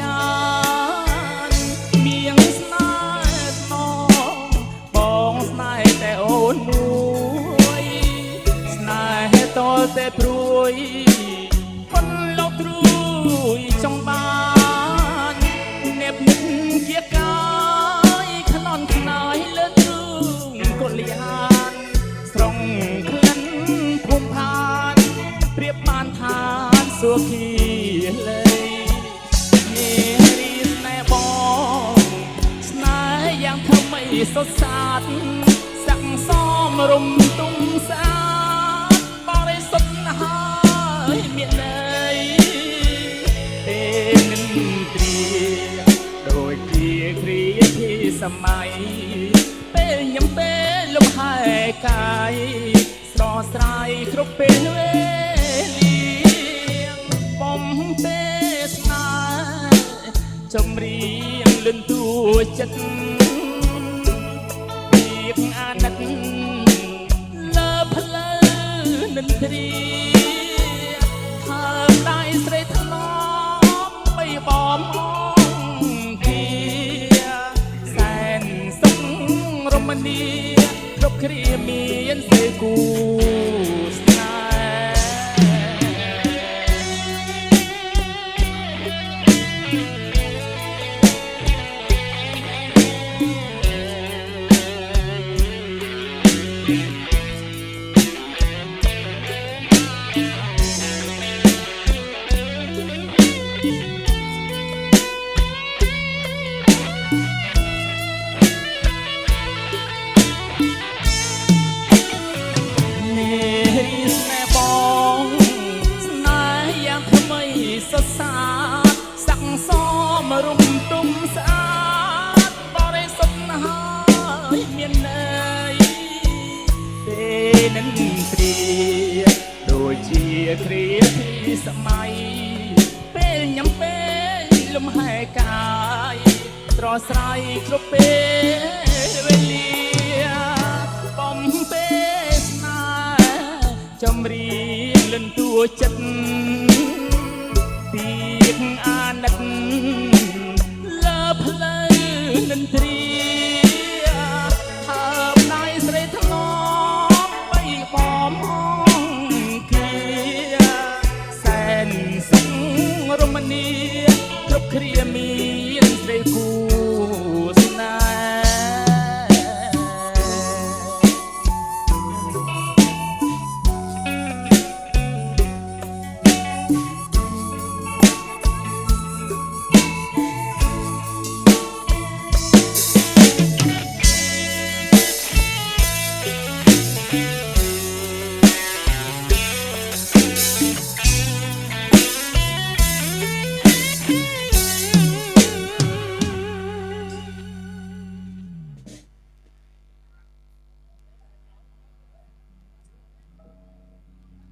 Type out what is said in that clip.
យានមៀងស្នេហ៍ស្នងបងស្នេហ៍តែអូនមួយស្នេហ៍តលតែព្រួយប៉ុនលោកត្រួយចង់បានអ្នកនឹកជាកាយខ្នន់ខ្នើយលើទ្រូងកលយានស្រងក្លិនភូមិផានប្រៀបបានឋានសុខីលេនារីស្នេហ៍បងស្នេហ៍យ៉ាងថ្មីសុទ្ធសាធស័ក្តិសមរំទុំស្អាតបរិសុទ្ធហើយមានន័យពេលនិនទ្រាដូចជាគ្រាទីសម័យពេលញ៉ាំពេលលំហែកាយស្រស់ស្រាយគ្រប់ពេលវេលាបំពេលស្នេហ៍ចម្រៀងលន់តួចិត្តពីកអាណិតលើផ្លូវនិន្ទ្រាហើមដៃស្រីថ្នមបីបំអងគាសែនសុខរមនីគ្រប់គ្រាមានសេគូស្នេសុទ្ធសាធស័ក្តិសមរំទុំស្អាតបរិសុទ្ធហើយមានន័យពេលនិនទ្រាដូចជាគ្រាទីសម័យពេលញ៉ាំពេលលំហែកាយត្រស្រ័យគ្រប់ពេលវេលាបំពេលស្នេហ៍ចម្រៀងលន់តួចិត្តពីកអាណិតលើផ្លូវនិន្ទ្រាហើមដៃស្រីថ្នមបីបំអងគាសែនសុខរមនីគ្រប់គ្រា